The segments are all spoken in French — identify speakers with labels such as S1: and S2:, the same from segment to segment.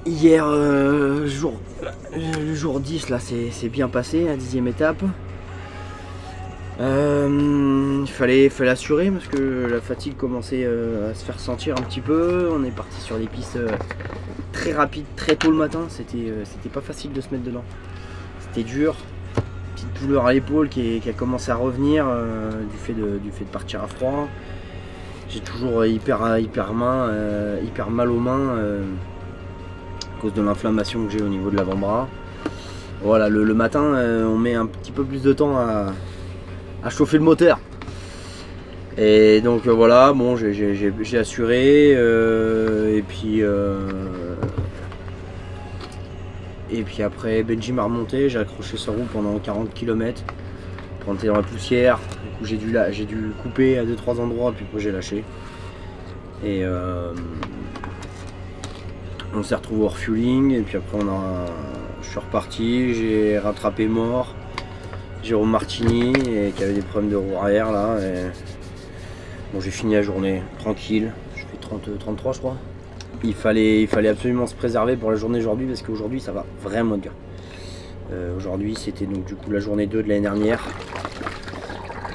S1: Hier, le jour 10, là, c'est bien passé, la 10e étape. Il fallait assurer parce que la fatigue commençait à se faire sentir un petit peu. On est parti sur des pistes très rapides, très tôt le matin. C'était pas facile de se mettre dedans. C'était dur. Petite douleur à l'épaule qui a commencé à revenir du fait de partir à froid. J'ai toujours hyper mal aux mains à cause de l'inflammation que j'ai au niveau de l'avant-bras. Voilà, le matin, on met un petit peu plus de temps à chauffer le moteur. Et donc voilà, bon, j'ai assuré et puis après Benji m'a remonté, j'ai accroché sa roue pendant 40 km, planté dans la poussière. Du coup j'ai dû couper à 2-3 endroits, puis après j'ai lâché. Et on s'est retrouvé au refueling, et puis après je suis reparti, j'ai rattrapé Mort, Jérôme Martini, et qui avait des problèmes de roue arrière là. Et bon, j'ai fini la journée tranquille, je fais 33 je crois. Il fallait absolument se préserver pour la journée d'aujourd'hui parce qu'aujourd'hui ça va vraiment dur. Aujourd'hui c'était donc du coup la journée 2 de l'année dernière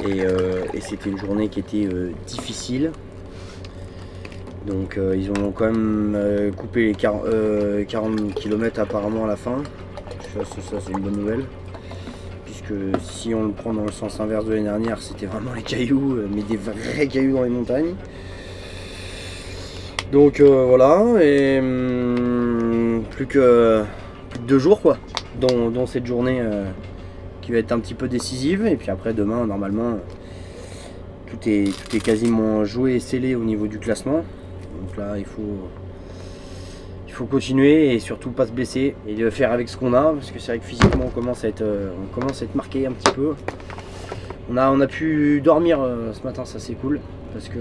S1: et c'était une journée qui était difficile. Donc ils ont quand même coupé les 40 km apparemment à la fin. Ça c'est une bonne nouvelle. Puisque si on le prend dans le sens inverse de l'année dernière, c'était vraiment les cailloux, mais des vrais cailloux dans les montagnes. Donc voilà, et plus que 2 jours quoi, dont cette journée qui va être un petit peu décisive. Et puis après demain normalement tout est quasiment joué et scellé au niveau du classement. Donc là il faut continuer et surtout pas se blesser et faire avec ce qu'on a, parce que c'est vrai que physiquement on commence à être marqué un petit peu. On a pu dormir ce matin, ça c'est cool, parce que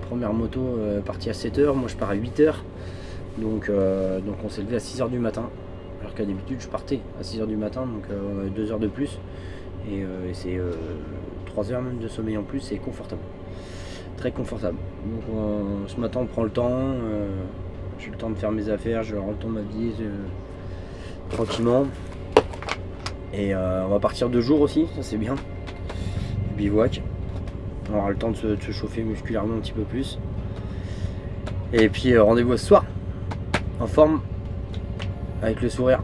S1: première moto partie à 7 h, moi je pars à 8 h, donc on s'est levé à 6 h du matin, alors qu'à d'habitude je partais à 6 h du matin, donc 2 heures de plus, et c'est 3 heures même de sommeil en plus, c'est confortable, très confortable. Donc ce matin on prend le temps, j'ai eu le temps de faire mes affaires, j'ai le temps de m'habiller tranquillement, et on va partir 2 jours aussi, ça c'est bien. Bivouac, on aura le temps de se chauffer musculairement un petit peu plus, et puis rendez-vous ce soir en forme avec le sourire.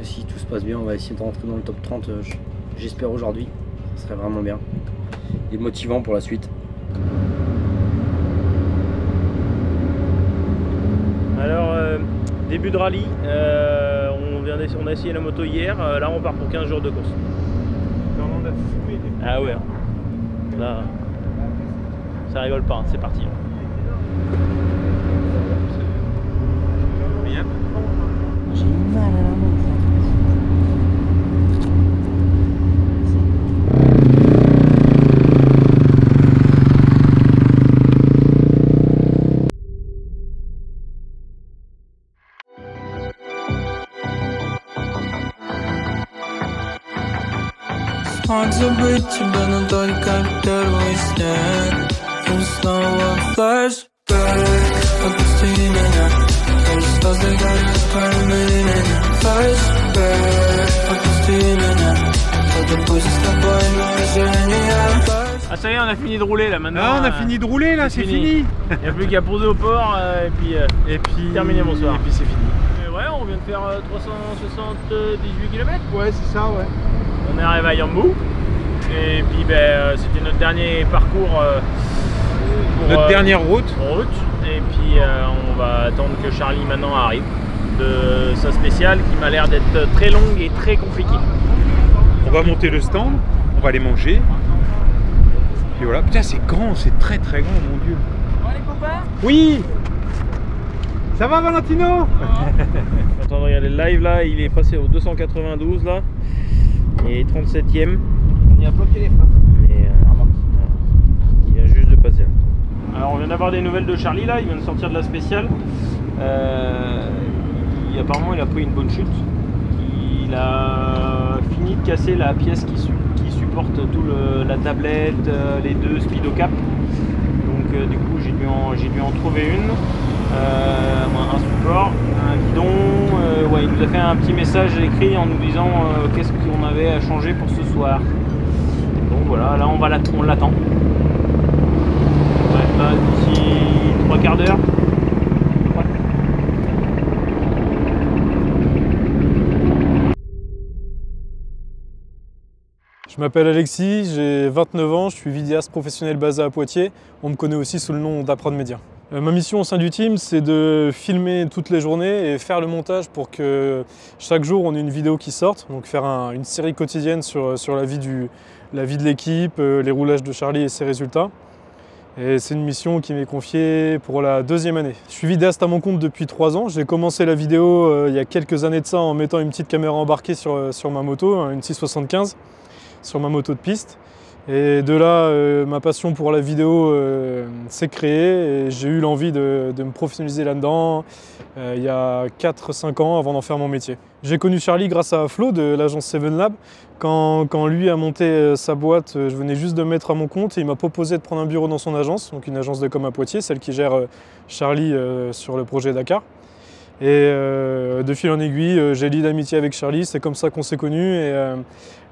S1: Si tout se passe bien, on va essayer de rentrer dans le top 30, j'espère aujourd'hui, ça serait vraiment bien et motivant pour la suite.
S2: Alors début de rallye, on a essayé la moto hier, là on part pour 15 jours de course. Ah ouais, là ça rigole pas, hein. C'est parti.
S1: J'ai mal à la montre.
S3: Hard to breathe, но только первый снег. И снова флешбэк. Отпусти меня, тоже слезы горят, пойми меня. Флешбэк, отпусти меня. Это будет с тобой движение.
S2: Ah ça y est, on a fini de rouler là maintenant.
S4: Ah, on a fini de rouler là, c'est fini.
S2: Il n'y a plus qu'à poser au port et puis terminer bonsoir.
S4: Et puis c'est fini.
S2: Ouais, on vient de faire 378 km.
S4: Ouais, c'est ça, ouais.
S2: On est arrivé à Yambou. Et puis c'était notre dernier parcours.
S4: Notre dernière route.
S2: Et puis on va attendre que Charlie maintenant arrive de sa spéciale qui m'a l'air d'être très longue et très compliquée.
S4: On va monter le stand, on va aller manger. Et voilà, putain c'est grand, c'est très très grand, mon dieu.
S2: Bon les copains.
S4: Oui. Ça va Valentino?
S2: Attends, regardez le live là, il est passé au 292 là. Et 37e.
S1: On y a bloqué les freins.
S2: Mais il vient juste de passer. Alors on vient d'avoir des nouvelles de Charlie là, il vient de sortir de la spéciale. Apparemment il a pris une bonne chute. Il a fini de casser la pièce qui supporte tout la tablette, les deux speedo cap. Donc du coup j'ai dû en trouver une. Un support, un guidon. Ouais, il nous a fait un petit message écrit en nous disant qu'est-ce qu'on avait à changer pour ce soir. Donc voilà, là on l'attend. Ouais, là d'ici 3 quarts d'heure. Ouais.
S5: Je m'appelle Alexis, j'ai 29 ans, je suis vidéaste professionnel basé à Poitiers. On me connaît aussi sous le nom d'Aprod Media. Ma mission au sein du team, c'est de filmer toutes les journées et faire le montage pour que chaque jour on ait une vidéo qui sorte. Donc faire une série quotidienne sur la vie de l'équipe, les roulages de Charlie et ses résultats. Et c'est une mission qui m'est confiée pour la 2e année. Je suis vidéaste à mon compte depuis 3 ans. J'ai commencé la vidéo il y a quelques années de ça en mettant une petite caméra embarquée sur ma moto, une 675, sur ma moto de piste. Et de là, ma passion pour la vidéo s'est créée et j'ai eu l'envie de me professionnaliser là-dedans il y a 4-5 ans avant d'en faire mon métier. J'ai connu Charlie grâce à Flo de l'agence Seven Lab. Quand lui a monté sa boîte, je venais juste de me mettre à mon compte et il m'a proposé de prendre un bureau dans son agence, donc une agence de com à Poitiers, celle qui gère Charlie sur le projet Dakar. Et de fil en aiguille, j'ai lié d'amitié avec Charlie, c'est comme ça qu'on s'est connus. Et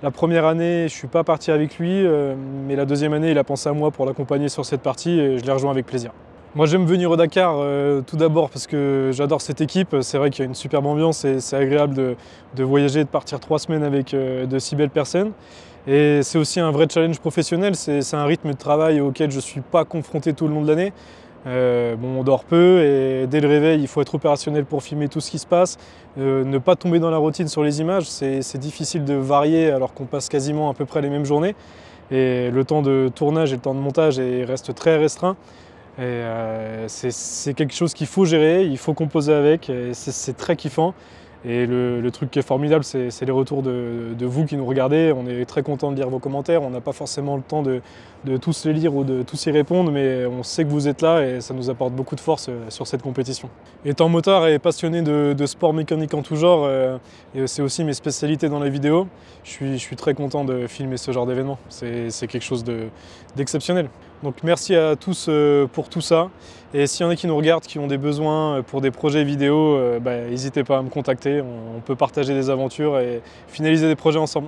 S5: la première année, je ne suis pas parti avec lui, mais la 2e année, il a pensé à moi pour l'accompagner sur cette partie et je l'ai rejoint avec plaisir. Moi, j'aime venir au Dakar tout d'abord parce que j'adore cette équipe. C'est vrai qu'il y a une superbe ambiance et c'est agréable de voyager, de partir 3 semaines avec de si belles personnes. Et c'est aussi un vrai challenge professionnel, c'est un rythme de travail auquel je ne suis pas confronté tout le long de l'année. On dort peu et dès le réveil, il faut être opérationnel pour filmer tout ce qui se passe. Ne pas tomber dans la routine sur les images, c'est difficile de varier alors qu'on passe quasiment à peu près les mêmes journées. Et le temps de tournage et le temps de montage reste très restreint. C'est quelque chose qu'il faut gérer, il faut composer avec, c'est très kiffant. Et le truc qui est formidable, c'est les retours de vous qui nous regardez. On est très content de lire vos commentaires. On n'a pas forcément le temps de tous les lire ou de tous y répondre, mais on sait que vous êtes là et ça nous apporte beaucoup de force sur cette compétition. Étant motard et passionné de sport mécanique en tout genre, et c'est aussi mes spécialités dans la vidéo, je suis très content de filmer ce genre d'événement. C'est quelque chose d'exceptionnel. Donc merci à tous pour tout ça. Et s'il y en a qui nous regardent, qui ont des besoins pour des projets vidéo, n'hésitez pas à me contacter. On peut partager des aventures et finaliser des projets ensemble.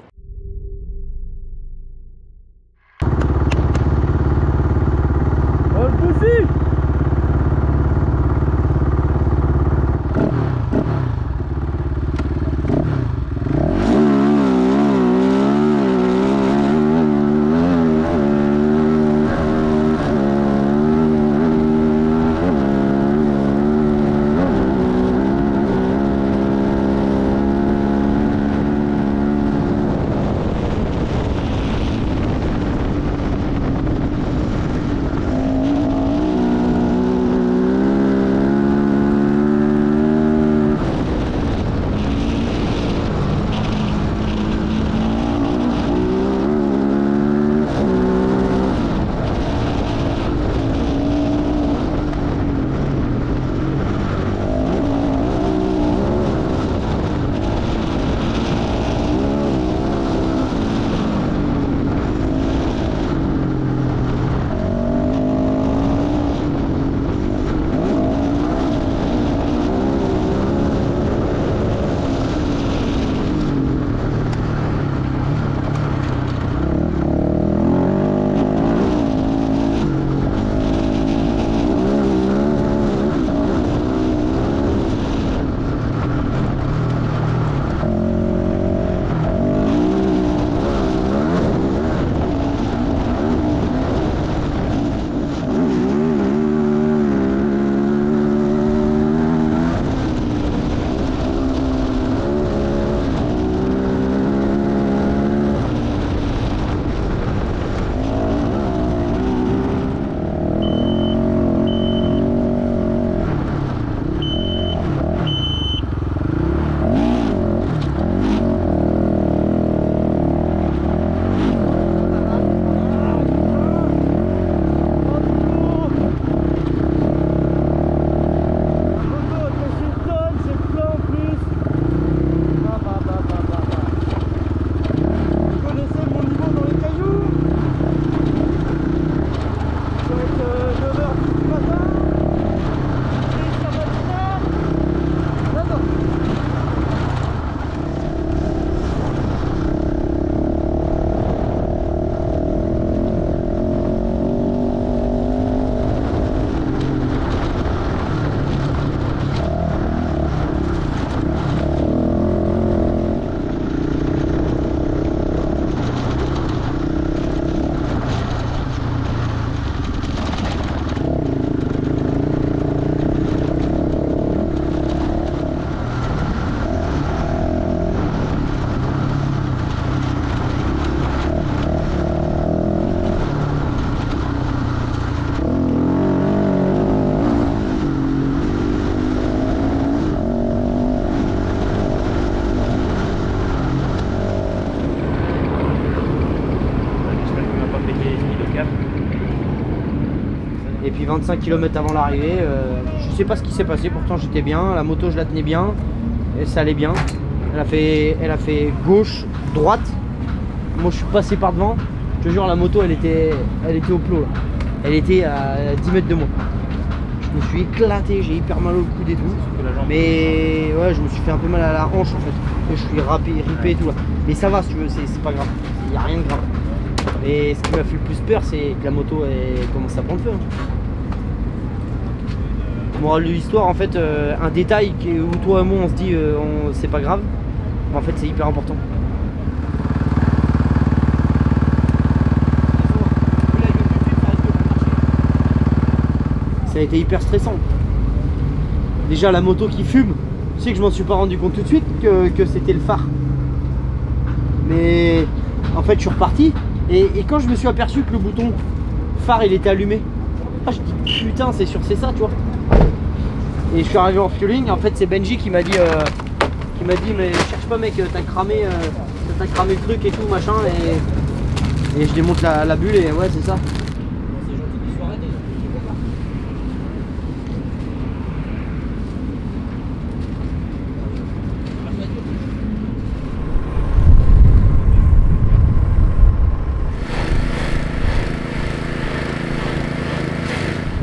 S1: Et puis 25 km avant l'arrivée, je sais pas ce qui s'est passé, pourtant j'étais bien, la moto je la tenais bien, et ça allait bien. Elle a fait gauche, droite, moi je suis passé par devant, je te jure la moto elle était au plot là. Elle était à 10 mètres de moi. Je me suis éclaté, j'ai hyper mal au coude et tout. Mais ouais, je me suis fait un peu mal à la hanche en fait. Et je suis ripé et tout là. Mais ça va si tu veux, c'est pas grave, il n'y a rien de grave. Et ce qui m'a fait le plus peur, c'est que la moto elle commence à prendre feu. Morale de l'histoire, en fait, un détail où toi et moi on se dit c'est pas grave, mais en fait c'est hyper important. Ça a été hyper stressant. Déjà la moto qui fume, tu sais que je m'en suis pas rendu compte tout de suite que c'était le phare. Mais en fait je suis reparti et quand je me suis aperçu que le bouton phare il était allumé, je dis putain c'est sûr c'est ça tu vois. Et je suis arrivé en fueling, en fait c'est Benji qui m'a dit mais cherche pas mec, t'as cramé le truc et tout machin et je démonte la bulle et ouais c'est ça.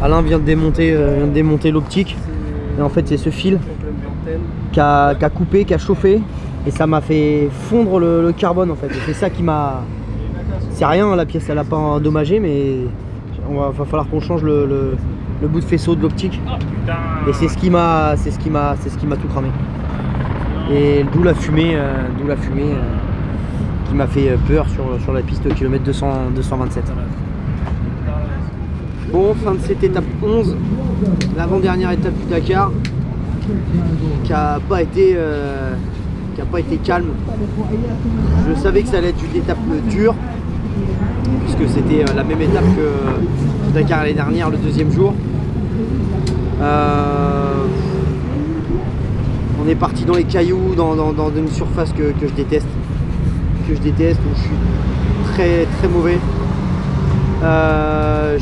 S1: Alain vient de démonter l'optique et en fait c'est ce fil qui a coupé, qui a chauffé et ça m'a fait fondre le carbone en fait. C'est ça qui m'a... C'est rien, la pièce elle a pas endommagé mais va falloir qu'on change le bout de faisceau de l'optique et c'est ce qui m'a tout cramé. Et d'où la fumée qui m'a fait peur sur la piste au kilomètre 227. Bon, fin de cette étape 11, l'avant-dernière étape du Dakar, qui n'a pas été calme. Je savais que ça allait être une étape dure, puisque c'était la même étape que le Dakar l'année dernière, le deuxième jour. On est parti dans les cailloux, dans une surface que je déteste, où je suis très très mauvais.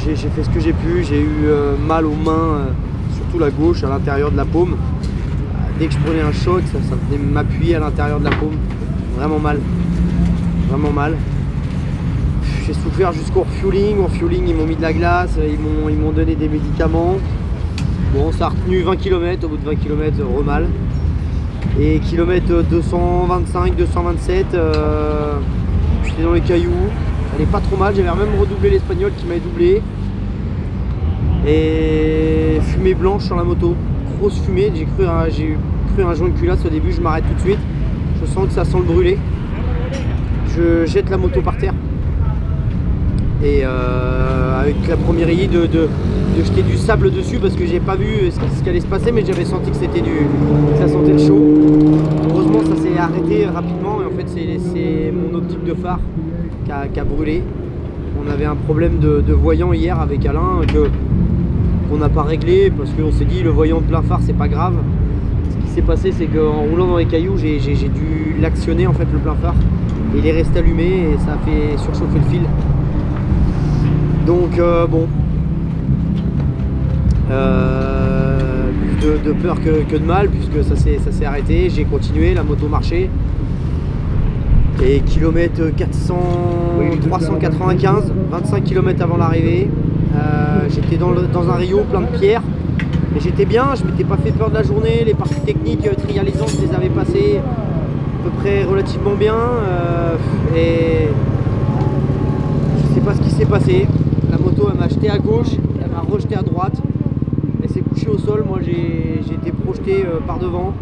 S1: J'ai fait ce que j'ai pu, j'ai eu mal aux mains, surtout la gauche, à l'intérieur de la paume. Dès que je prenais un choc, ça venait m'appuyer à l'intérieur de la paume. Vraiment mal. Vraiment mal. J'ai souffert jusqu'au refueling. Au refueling, ils m'ont mis de la glace, ils m'ont donné des médicaments. Bon, ça a retenu 20 km, au bout de 20 km, mal. Et kilomètre 225, 227, j'étais dans les cailloux. Elle est pas trop mal, j'avais même redoublé l'espagnol qui m'avait doublé. Et fumée blanche sur la moto, grosse fumée, j'ai cru un joint de culasse au début, je m'arrête tout de suite. Je sens que ça sent le brûler. Je jette la moto par terre. Et avec la première idée de jeter du sable dessus parce que j'ai pas vu ce qui allait se passer, mais j'avais senti que ça sentait le chaud. Heureusement ça s'est arrêté rapidement et en fait c'est mon optique de phare qui a brûlé. On avait un problème de voyant hier avec Alain qu'on n'a pas réglé parce qu'on s'est dit le voyant de plein phare c'est pas grave. Ce qui s'est passé c'est qu'en roulant dans les cailloux j'ai dû l'actionner en fait le plein phare et il est resté allumé et ça a fait surchauffer le fil. Donc bon, plus de peur que de mal puisque ça s'est arrêté, j'ai continué, la moto marchait. Et kilomètre 395, 25 km avant l'arrivée, j'étais dans un rio plein de pierres et j'étais bien, je m'étais pas fait peur de la journée, les parties techniques trialisantes je les avais passées à peu près relativement bien et je sais pas ce qui s'est passé. La moto elle m'a jeté à gauche, elle m'a rejeté à droite, elle s'est couchée au sol, moi j'ai été projeté par devant.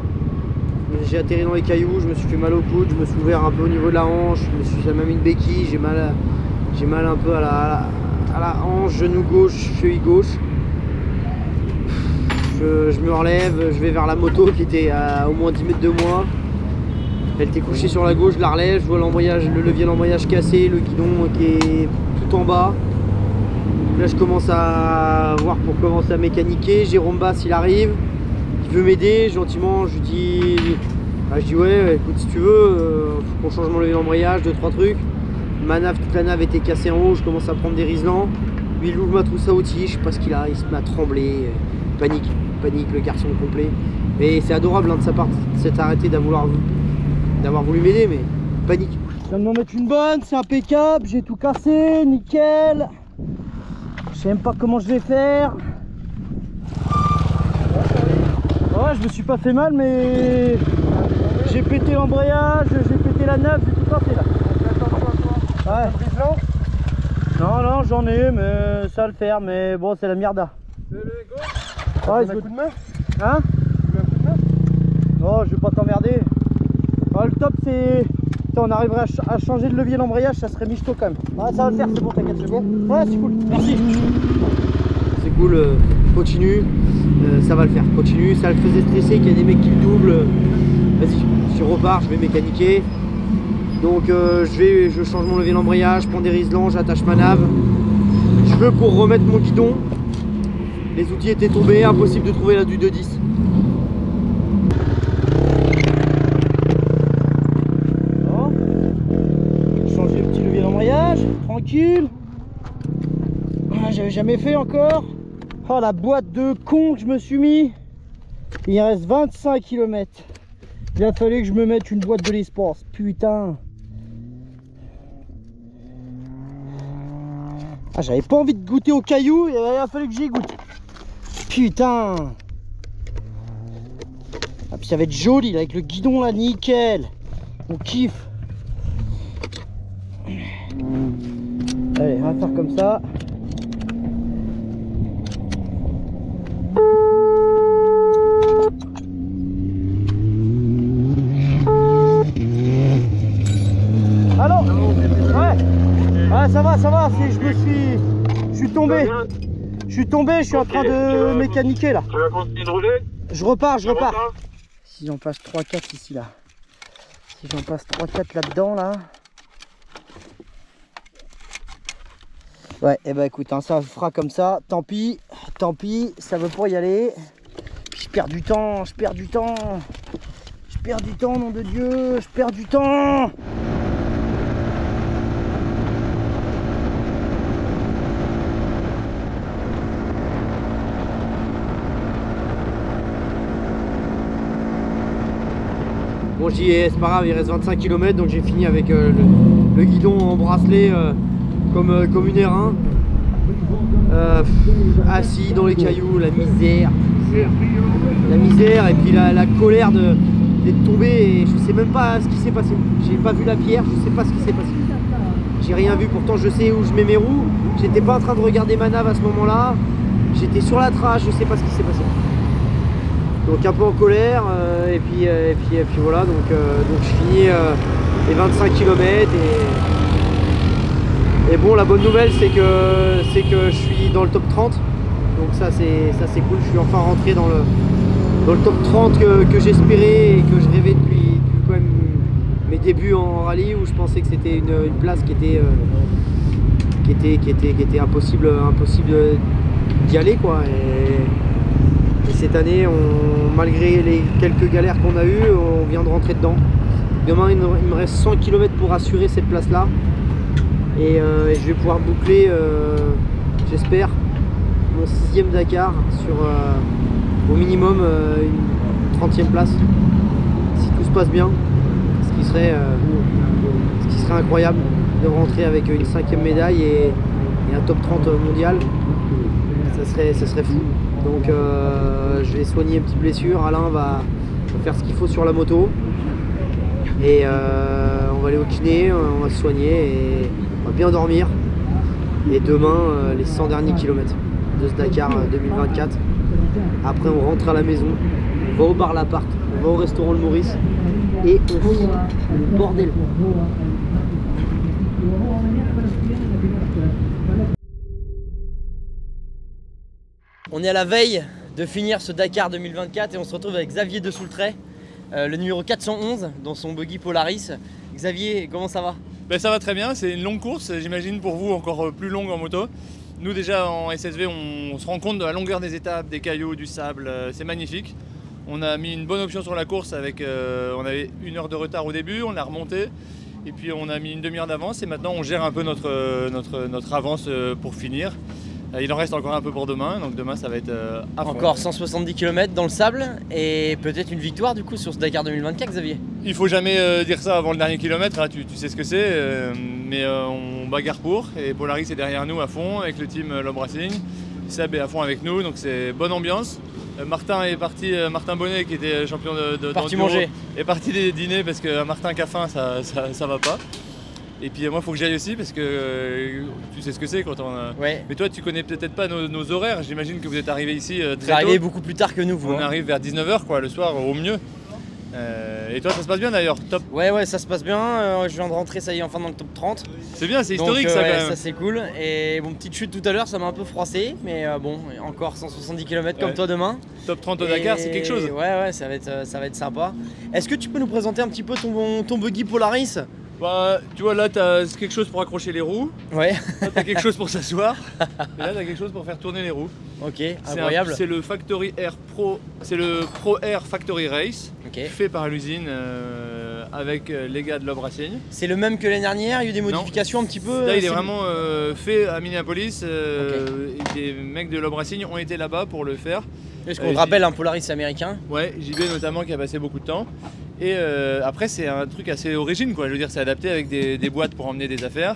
S1: J'ai atterri dans les cailloux, je me suis fait mal au coude, je me suis ouvert un peu au niveau de la hanche, ça m'a mis une béquille, j'ai mal un peu à la hanche, genou gauche, cheville gauche. Je me relève, je vais vers la moto qui était à au moins 10 mètres de moi. Elle était couchée sur la gauche, je la relève, je vois le levier d'embrayage cassé, le guidon qui est tout en bas. Là je commence à voir pour commencer à mécaniquer, Jérôme Bass il arrive. Il veut m'aider, gentiment, je dis ouais, écoute si tu veux, faut qu'on change mon levier d'embrayage, 2-3 trucs. Toute la nave était cassée en haut, je commence à prendre des riselants. Lui, il ouvre ma trousse à outils, je sais pas ce qu'il a, il se met à trembler, panique le garçon complet. Mais c'est adorable hein, de sa part, de s'être arrêté d'avoir voulu m'aider, mais panique. Je viens de m'en mettre une bonne, c'est impeccable, j'ai tout cassé, nickel. Je sais même pas comment je vais faire. Ouais, je me suis pas fait mal, mais j'ai pété l'embrayage, j'ai pété la neuf, j'ai tout cassé là. Ouais. Non, j'en ai, mais ça va le faire, mais bon, c'est la merde. Ouais, un coup de main. Hein? Non, je vais pas t'emmerder. Le top, c'est. On arriverait à changer de levier l'embrayage, ça serait michto quand même. Ouais, ça va le faire, c'est bon, t'inquiète, c'est bon. Ouais, c'est cool, merci. C'est cool, continue, ça va le faire, continue. Ça le faisait stresser qu'il y a des mecs qui le doublent. Vas-y, je repars, je vais mécaniquer. Donc je change mon levier d'embrayage, je prends des riselants, j'attache ma nave. Je veux pour remettre mon guidon. Les outils étaient tombés, impossible de trouver là du 210. Bon. Changer le petit levier d'embrayage, tranquille. J'avais jamais fait encore. Oh la boîte de con que je me suis mis. Il reste 25 km. Il a fallu que je me mette une boîte de l'espace. Putain. Ah, j'avais pas envie de goûter aux cailloux, il a fallu que j'y goûte. Putain. Ah, puis ça va être joli là, avec le guidon là, nickel. On kiffe. Allez, on va faire comme ça. Alors, ouais, ça va, je suis tombé, je suis en train de mécaniquer là.
S6: Tu vas continuer de rouler?
S1: Je repars. Si j'en passe 3-4 ici là, si j'en passe 3-4 là-dedans là. Ouais, et bah écoute, hein, ça fera comme ça, tant pis, ça veut pas y aller. Je perds du temps, nom de Dieu, je perds du temps. Bon, j'y ai, c'est pas grave, il reste 25 km, donc j'ai fini avec le guidon en bracelet comme une R1. Assis dans les cailloux, la misère, et puis la colère d'être tombé, et je sais même pas ce qui s'est passé. J'ai pas vu la pierre, je sais pas ce qui s'est passé. J'ai rien vu, pourtant je sais où je mets mes roues. J'étais pas en train de regarder ma nave à ce moment-là. J'étais sur la trace, je sais pas ce qui s'est passé. Donc un peu en colère, et puis voilà, donc je finis les 25 km et bon, la bonne nouvelle c'est que je suis dans le top 30, donc ça c'est cool, je suis enfin rentré dans le top 30 que j'espérais et que je rêvais depuis quand même mes débuts en rallye, où je pensais que c'était une place qui était impossible d'y aller quoi. Et cette année, malgré les quelques galères qu'on a eues, on vient de rentrer dedans. Demain, il me reste 100 km pour assurer cette place-là. Et je vais pouvoir boucler, j'espère, mon 6e Dakar sur au minimum une 30e place. Si tout se passe bien, ce qui serait incroyable de rentrer avec une 5e médaille et un top 30 mondial. Ça serait fou. Donc je vais soigner une petite blessure. Alain va faire ce qu'il faut sur la moto. Et on va aller au kiné, on va se soigner et on va bien dormir. Et demain, les 100 derniers kilomètres de ce Dakar 2024. Après, on rentre à la maison, on va au bar l'appart, on va au restaurant Le Maurice et on fout le bordel. On est à la veille de finir ce Dakar 2024 et on se retrouve avec Xavier de Soultray, le numéro 411 dans son buggy Polaris. Xavier, comment ça va?
S7: Ben ça va très bien, c'est une longue course, j'imagine pour vous encore plus longue en moto. Nous déjà en SSV on se rend compte de la longueur des étapes, des cailloux, du sable, c'est magnifique. On a mis une bonne option sur la course avec, on avait 1 heure de retard au début, on l'a remonté et puis on a mis une demi-heure d'avance et maintenant on gère un peu notre avance pour finir. Il en reste encore un peu pour demain, donc demain ça va être à fond.
S1: Encore 170 km dans le sable et peut-être une victoire du coup sur ce Dakar 2024, Xavier.
S7: Il faut jamais dire ça avant le dernier kilomètre, hein, tu sais ce que c'est, mais on bagarre pour, et Polaris est derrière nous à fond avec le team Lob Racing. Seb est à fond avec nous, donc c'est bonne ambiance. Martin est parti, Martin Bonnet qui était champion
S1: Parti
S7: d'enduro,
S1: manger.
S7: est parti dîner parce que Martin qui a faim, ça va pas. Et puis moi il faut que j'y aille aussi parce que tu sais ce que c'est quand on a...
S1: Ouais.
S7: Mais toi tu connais peut-être pas nos horaires, j'imagine que vous êtes arrivé ici
S1: Vous
S7: très
S1: arrivez
S7: tôt.
S1: beaucoup plus tard que nous, vous.
S7: On
S1: hein.
S7: arrive vers 19h quoi, le soir au mieux. Et toi ça se passe bien d'ailleurs, top.
S1: Ouais, ça se passe bien. Je viens de rentrer, ça y est, enfin dans le top 30.
S7: C'est bien, c'est
S1: Donc,
S7: historique ça
S1: ouais,
S7: quand même.
S1: ça c'est cool. Et bon, petite chute tout à l'heure, ça m'a un peu froissé. Mais bon, encore 170 km comme
S7: Ouais.
S1: toi demain.
S7: Top 30 au Dakar, c'est quelque chose.
S1: Ouais, ça va être sympa. Est-ce que tu peux nous présenter un petit peu ton buggy Polaris?
S7: Bah, tu vois là t'as quelque chose pour accrocher les roues,
S1: Ouais,
S7: là t'as quelque chose pour s'asseoir, et là t'as quelque chose pour faire tourner les roues.
S1: ok,
S7: C'est
S1: incroyable.
S7: C'est le Factory Air Pro, c'est le Pro Air Factory Race,
S1: Ok.
S7: fait par l'usine avec les gars de Lob Racing.
S1: C'est le même que l'année dernière, il y a eu des modifications un petit peu.
S7: Là il est
S1: c'est-
S7: vraiment fait à Minneapolis, et des mecs de Lob Racing ont été là-bas pour le faire.
S1: Est-ce qu'on te rappelle un Polaris américain?
S7: Ouais, JB notamment qui a passé beaucoup de temps. Et après c'est un truc assez origine quoi, je veux dire c'est adapté avec des boîtes pour emmener des affaires.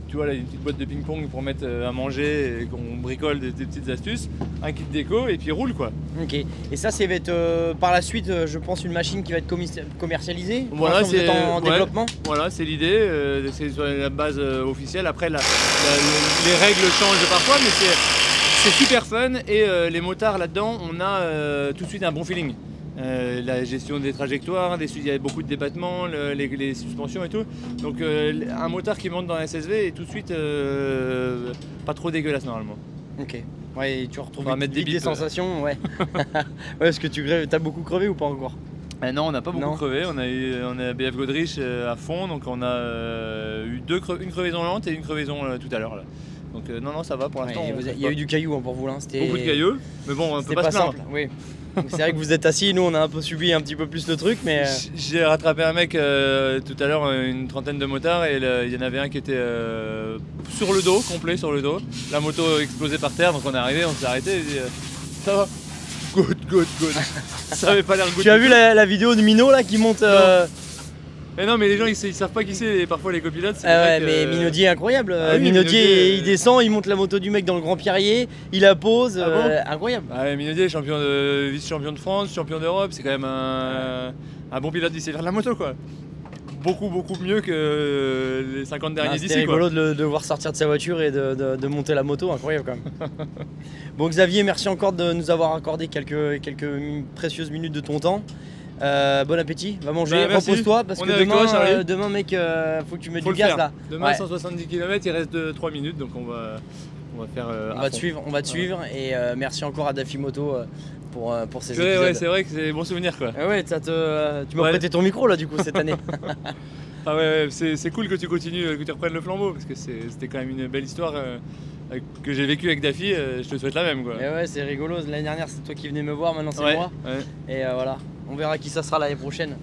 S7: Tu vois là une petite boîte de ping-pong pour mettre à manger et qu'on bricole des petites astuces, un kit déco et puis roule quoi.
S1: Ok. Et ça, va être par la suite, je pense, une machine qui va être commercialisée. Pour
S7: Voilà,
S1: l'instant, vous êtes en
S7: ouais.
S1: développement.
S7: Voilà, c'est l'idée, c'est sur la base officielle. Après, les règles changent parfois, mais c'est super fun. Et les motards là-dedans, on a tout de suite un bon feeling. La gestion des trajectoires, il y a beaucoup de débattements, les suspensions et tout. Donc un motard qui monte dans la SSV est tout de suite pas trop dégueulasse normalement.
S1: Ok. Ouais, et tu retrouves
S7: On va mettre des
S1: des
S7: bips,
S1: sensations, ouais. Ouais, est-ce que t'as beaucoup crevé ou pas encore?
S7: Non, on n'a pas beaucoup
S1: Non.
S7: crevé, on a BF Godrich à fond, donc on a eu une crevaison lente et une crevaison tout à l'heure là. Donc non, ça va pour l'instant.
S1: Ouais, il y a eu du caillou hein, pour vous là. C'était
S7: beaucoup de cailloux, mais bon, on peut
S1: C'était
S7: pas
S1: pas
S7: se plaindre.
S1: simple. Oui. Donc, c'est vrai que vous êtes assis, nous on a un peu subi un petit peu plus le truc, mais.
S7: J'ai rattrapé un mec tout à l'heure, une trentaine de motards, et il y en avait un qui était sur le dos, complet sur le dos. La moto explosait par terre, donc on est arrivé, on s'est arrêté et dit ça va. Good. Ça avait pas l'air good.
S1: Tu as vu la vidéo de Mino là qui monte
S7: Mais non, mais les gens ils savent pas qui c'est, parfois les copilotes. C'est
S1: Ah ouais,
S7: des mecs,
S1: mais Minaudier est incroyable.
S7: Ah oui,
S1: Minaudier,
S7: Minaudier,
S1: il descend, il monte la moto du mec dans le Grand Pierrier, il la pose,
S7: Ah bon
S1: incroyable.
S7: Ah ouais, Minaudier, vice-champion de France, champion d'Europe, c'est quand même un bon pilote, il sait faire de la moto quoi. Beaucoup mieux que les 50 derniers
S1: C'était
S7: d'ici quoi.
S1: rigolo de le voir sortir de sa voiture et de monter la moto, incroyable quand même. Bon Xavier, merci encore de nous avoir accordé quelques précieuses minutes de ton temps. Bon appétit, va manger,
S7: Bah, merci.
S1: repose-toi parce
S7: On
S1: que
S7: est avec toi, Charlie.
S1: demain mec, faut que tu mettes
S7: Faut
S1: du
S7: le
S1: gaz
S7: faire.
S1: là.
S7: Demain
S1: Ouais.
S7: 170 km, il reste 3 minutes, donc on va faire
S1: On va te suivre et merci encore à Daffy Moto pour ces épisodes.
S7: Ouais, c'est vrai que c'est des bons souvenirs quoi.
S1: Ah ouais, tu m'as
S7: Ouais.
S1: prêté ton micro là du coup cette année.
S7: Ah ouais, c'est cool que tu continues, que tu reprennes le flambeau, parce que c'était quand même une belle histoire que j'ai vécue avec Daffy, je te souhaite la même quoi.
S1: Et ouais, c'est rigolo. L'année dernière, c'est toi qui venais me voir, maintenant c'est
S7: Ouais,
S1: moi.
S7: ouais.
S1: Et voilà, on verra qui ça sera l'année prochaine.